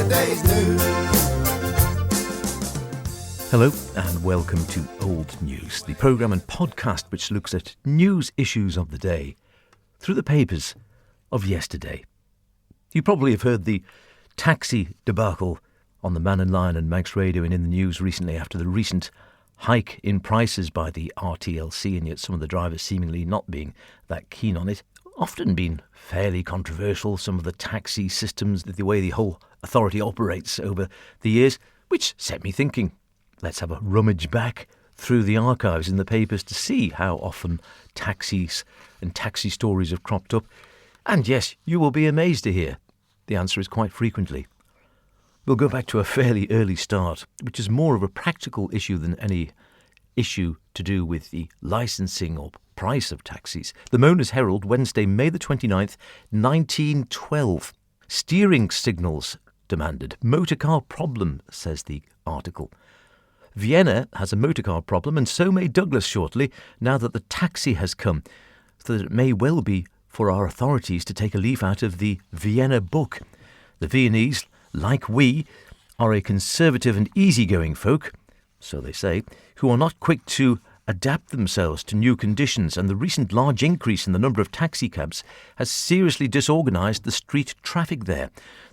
yesterday's news. Hello and welcome to Old News, the programme and podcast which looks at news issues of the day through the papers of yesterday. You probably have heard the taxi debacle on the Man and Lion and Manx Radio and in the news recently after the recent hike in prices by the RTLC, and yet some of the drivers seemingly not being that keen on it. Often been fairly controversial, some of the taxi systems, the way the whole authority operates over the years, which set me thinking. Let's have a rummage back through the archives in the papers to see how often taxis and taxi stories have cropped up. And yes, you will be amazed to hear the answer is quite frequently. We'll go back to a fairly early start, which is more of a practical issue than any issue to do with the licensing or price of taxis. The Mona's Herald, Wednesday, May the 29th, 1912. Steering signals demanded. Motorcar problem, says the article. Vienna has a motorcar problem, and so may Douglas shortly, now that the taxi has come, so that it may well be for our authorities to take a leaf out of the Vienna book. The Viennese, like we, are a conservative and easygoing folk, so they say, who are not quick to adapt themselves to new conditions, and the recent large increase in the number of taxicabs has seriously disorganised the street traffic there,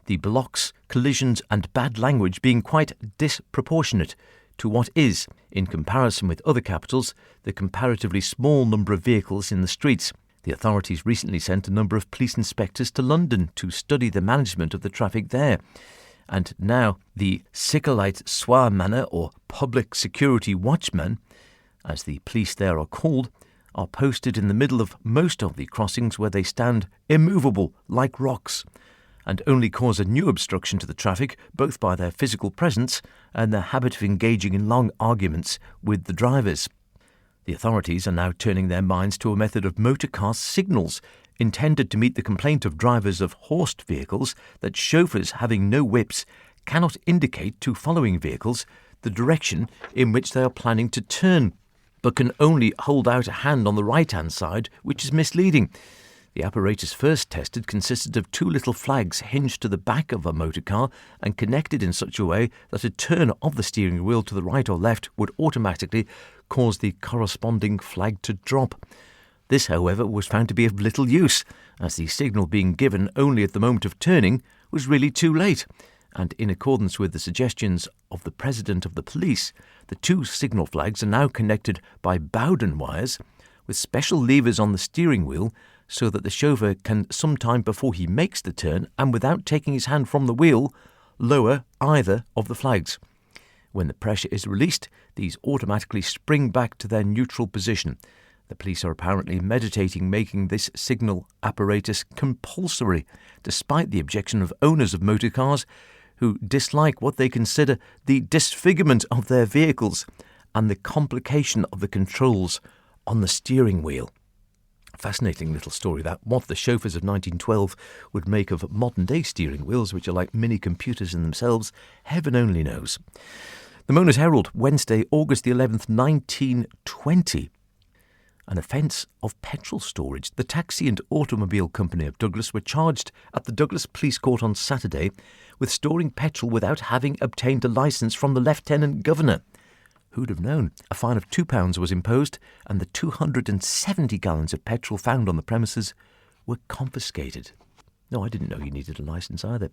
the blocks, collisions and bad language being quite disproportionate to what is, in comparison with other capitals, the comparatively small number of vehicles in the streets. The authorities recently sent a number of police inspectors to London to study the management of the traffic there. And now the Sicherheit Swarmänner, or Public Security Watchmen, as the police there are called, are posted in the middle of most of the crossings where they stand immovable like rocks, and only cause a new obstruction to the traffic, both by their physical presence and their habit of engaging in long arguments with the drivers. The authorities are now turning their minds to a method of motorcar signals intended to meet the complaint of drivers of horsed vehicles that chauffeurs having no whips cannot indicate to following vehicles the direction in which they are planning to turn, but can only hold out a hand on the right-hand side, which is misleading. The apparatus first tested consisted of two little flags hinged to the back of a motor car and connected in such a way that a turn of the steering wheel to the right or left would automatically cause the corresponding flag to drop. This, however, was found to be of little use, as the signal being given only at the moment of turning was really too late, and in accordance with the suggestions of the President of the Police, the two signal flags are now connected by Bowden wires with special levers on the steering wheel, so that the chauffeur can, sometime before he makes the turn and without taking his hand from the wheel, lower either of the flags. When the pressure is released, these automatically spring back to their neutral position. The police are apparently meditating making this signal apparatus compulsory, despite the objection of owners of motor cars who dislike what they consider the disfigurement of their vehicles and the complication of the controls on the steering wheel. Fascinating little story that, what the chauffeurs of 1912 would make of modern-day steering wheels, which are like mini-computers in themselves, heaven only knows. The Mona's Herald, Wednesday, August the 11th, 1920. An offence of petrol storage. The Taxi and Automobile Company of Douglas were charged at the Douglas Police Court on Saturday with storing petrol without having obtained a licence from the Lieutenant Governor. Who'd have known? A fine of £2 was imposed, and the 270 gallons of petrol found on the premises were confiscated. No, I didn't know you needed a licence either.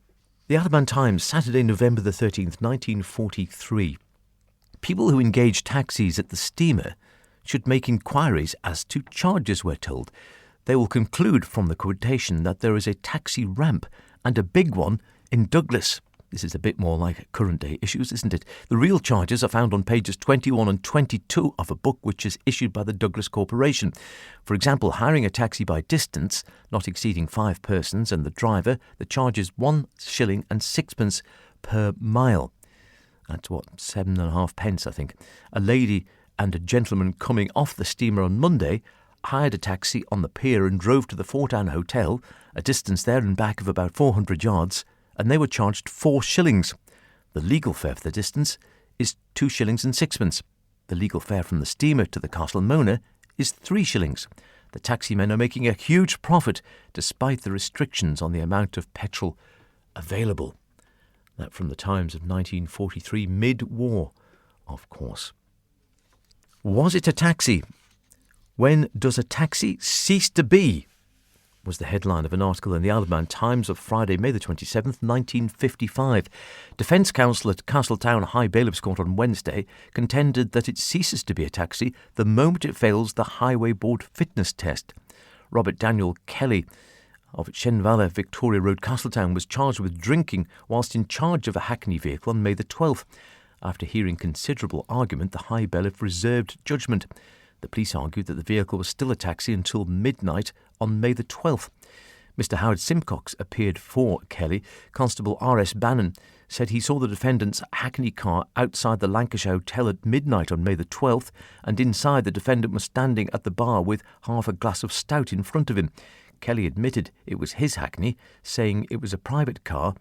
The Alaban Times, Saturday, November the 13th, 1943. People who engage taxis at the steamer should make inquiries as to charges, we're told. They will conclude from the quotation that there is a taxi ramp, and a big one, in Douglas. This is a bit more like current-day issues, isn't it? The real charges are found on pages 21 and 22 of a book which is issued by the Douglas Corporation. For example, hiring a taxi by distance, not exceeding 5 persons, and the driver, the charge is 1 shilling and 6pence per mile. That's what, 7.5 pence, I think. A lady and a gentleman coming off the steamer on Monday hired a taxi on the pier and drove to the Fort Anne Hotel, a distance there and back of about 400 yards, and they were charged 4 shillings. The legal fare for the distance is 2 shillings and 6pence. The legal fare from the steamer to the Castle Mona is 3 shillings. The taximen are making a huge profit despite the restrictions on the amount of petrol available. That from the Times of 1943, mid-war, of course. Was it a taxi? When does a taxi cease to be? Was the headline of an article in the Isle of Man Times of Friday, May the 27th, 1955. Defence counsel at Castletown High Bailiffs Court on Wednesday contended that it ceases to be a taxi the moment it fails the Highway Board fitness test. Robert Daniel Kelly of Shenvala, Victoria Road, Castletown, was charged with drinking whilst in charge of a Hackney vehicle on May the 12th. After hearing considerable argument, the High Bailiff reserved judgment. The police argued that the vehicle was still a taxi until midnight on May the 12th. Mr Howard Simcox appeared for Kelly. Constable R.S. Bannon said he saw the defendant's Hackney car outside the Lancashire Hotel at midnight on May the 12th, and inside the defendant was standing at the bar with half a glass of stout in front of him. Kelly admitted it was his Hackney, saying it was a private car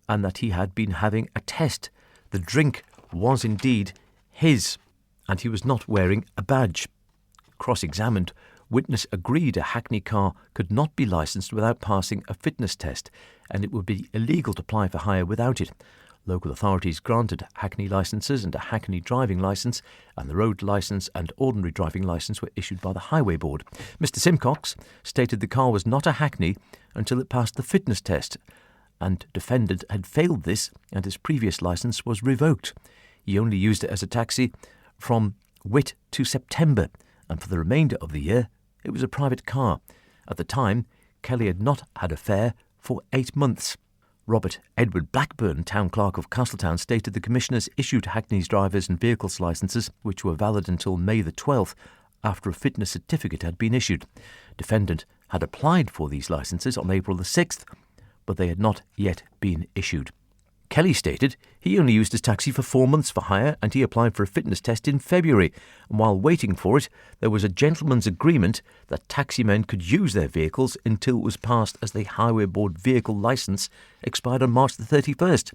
and that he had been having a test. The drink was indeed his, and he was not wearing a badge. Cross-examined, witness agreed a Hackney car could not be licensed without passing a fitness test, and it would be illegal to apply for hire without it. Local authorities granted Hackney licences and a Hackney driving licence, and the road licence and ordinary driving licence were issued by the Highway Board. Mr Simcox stated the car was not a Hackney until it passed the fitness test, and defendant had failed this and his previous licence was revoked. He only used it as a taxi from Whit to September, and for the remainder of the year it was a private car. At the time, Kelly had not had a fare for 8 months. Robert Edward Blackburn, Town Clerk of Castletown, stated the Commissioners issued Hackney's drivers and vehicles licences, which were valid until May the 12th, after a fitness certificate had been issued. Defendant had applied for these licences on April the 6th, but they had not yet been issued. Kelly stated he only used his taxi for 4 months for hire, and he applied for a fitness test in February, and while waiting for it there was a gentleman's agreement that taximen could use their vehicles until it was passed, as the Highway Board vehicle licence expired on March the 31st.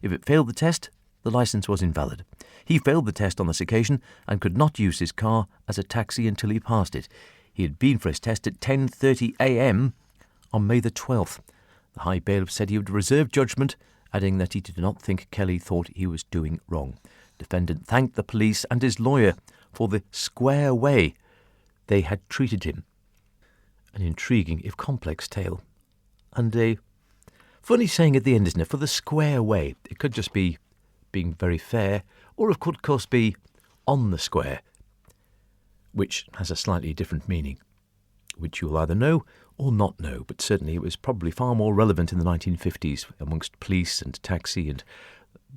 If it failed the test, the licence was invalid. He failed the test on this occasion and could not use his car as a taxi until he passed it. He had been for his test at 10:30 a.m. on May the 12th. The High Bailiff said he would reserve judgment, adding that he did not think Kelly thought he was doing wrong. Defendant thanked the police and his lawyer for the square way they had treated him. An intriguing, if complex, tale. And a funny saying at the end, isn't it? For the square way. It could just be being very fair, or it could, of course, be on the square, which has a slightly different meaning, which you'll either know or not know, but certainly it was probably far more relevant in the 1950s amongst police and taxi and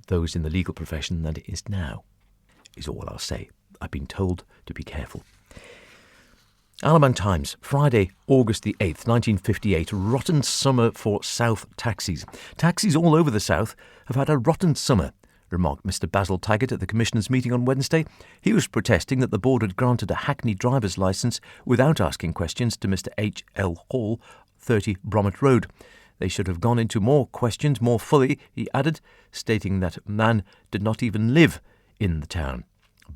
those in the legal profession than it is now, is all I'll say. I've been told to be careful. Isle of Man Times, Friday, August the 8th, 1958. Rotten summer for South taxis. Taxis all over the South have had a rotten summer, remarked Mr Basil Taggart at the Commissioners' meeting on Wednesday. He was protesting that the board had granted a Hackney driver's licence without asking questions to Mr H.L. Hall, 30 Bromett Road. They should have gone into more questions more fully, he added, stating that man did not even live in the town.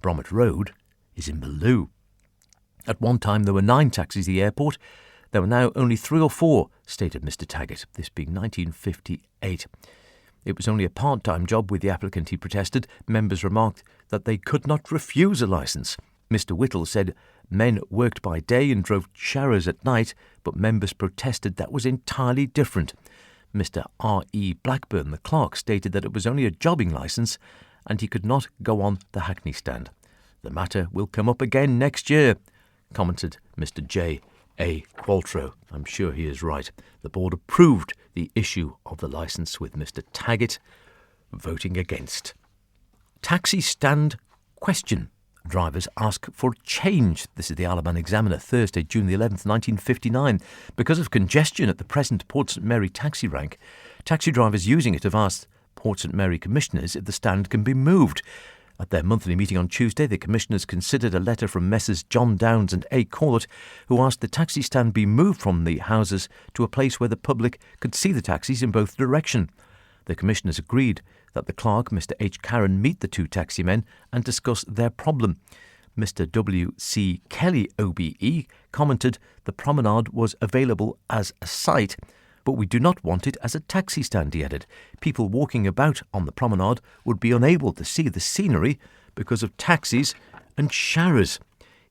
Bromett Road is in Bellew. At one time there were 9 taxis at the airport. There were now only 3 or 4, stated Mr Taggart, this being 1958. It was only a part-time job with the applicant, he protested. Members remarked that they could not refuse a licence. Mr Whittle said men worked by day and drove showers at night, but members protested that was entirely different. Mr R.E. Blackburn, the clerk, stated that it was only a jobbing licence and he could not go on the Hackney stand. The matter will come up again next year, commented Mr J.A. Qualtrough. I'm sure he is right. The board approved the issue of the licence, with Mr Taggart voting against. Taxi stand question. Drivers ask for change. This is the Isle of Man Examiner, Thursday, June the 11th, 1959. Because of congestion at the present Port St Mary taxi rank, taxi drivers using it have asked Port St Mary Commissioners if the stand can be moved. At their monthly meeting on Tuesday, the Commissioners considered a letter from Messrs John Downs and A. Corlett, who asked the taxi stand be moved from the houses to a place where the public could see the taxis in both directions. The Commissioners agreed that the clerk, Mr H. Carron, meet the 2 taximen and discuss their problem. Mr W. C. Kelly, OBE, commented the promenade was available as a site, but we do not want it as a taxi stand, he added. People walking about on the promenade would be unable to see the scenery because of taxis and showers.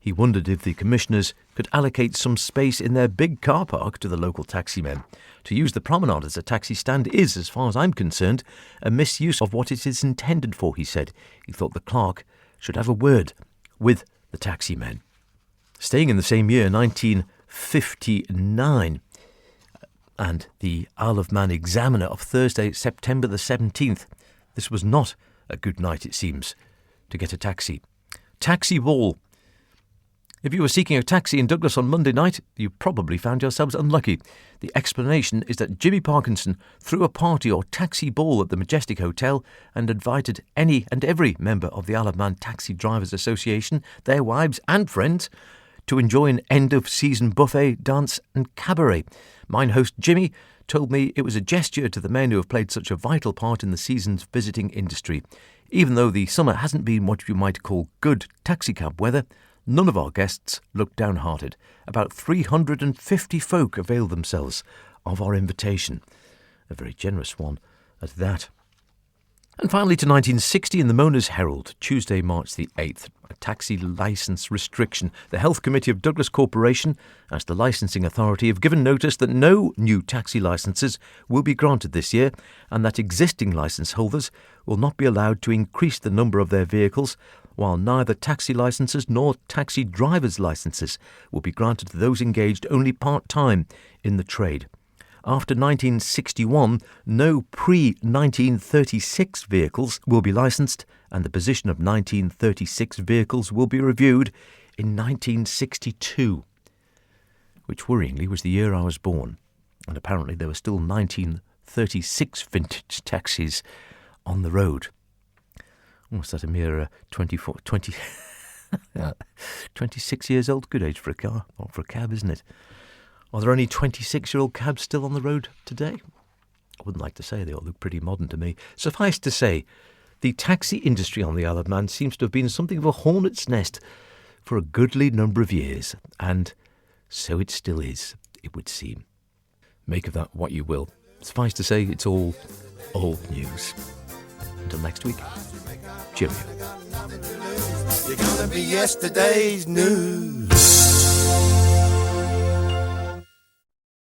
He wondered if the commissioners could allocate some space in their big car park to the local taximen. To use the promenade as a taxi stand is, as far as I'm concerned, a misuse of what it is intended for, he said. He thought the clerk should have a word with the taximen. Staying in the same year, 1959, and the Isle of Man Examiner of Thursday, September the 17th. This was not a good night, it seems, to get a taxi. Taxi wall. If you were seeking a taxi in Douglas on Monday night, you probably found yourselves unlucky. The explanation is that Jimmy Parkinson threw a party or taxi ball at the Majestic Hotel and invited any and every member of the Isle of Man Taxi Drivers Association, their wives and friends, to enjoy an end-of-season buffet, dance and cabaret. Mine host Jimmy told me it was a gesture to the men who have played such a vital part in the season's visiting industry. Even though the summer hasn't been what you might call good taxicab weather, none of our guests looked downhearted. About 350 folk availed themselves of our invitation. A very generous one at that. And finally to 1960 in the Mona's Herald, Tuesday, March the 8th, a taxi licence restriction. The Health Committee of Douglas Corporation, as the licensing authority, have given notice that no new taxi licences will be granted this year and that existing licence holders will not be allowed to increase the number of their vehicles, while neither taxi licences nor taxi drivers' licences will be granted to those engaged only part-time in the trade. After 1961, no pre-1936 vehicles will be licensed, and the position of 1936 vehicles will be reviewed in 1962, which worryingly was the year I was born, and apparently there were still 1936 vintage taxis on the road. What's that, a mere 26 years old? Good age for a car, or for a cab, isn't it? Are there only 26-year-old cabs still on the road today? I wouldn't like to say. They all look pretty modern to me. Suffice to say, the taxi industry on the Isle of Man seems to have been something of a hornet's nest for a goodly number of years, and so it still is, it would seem. Make of that what you will. Suffice to say, it's all old news. Until next week, cheerio. You're gonna be yesterday's news.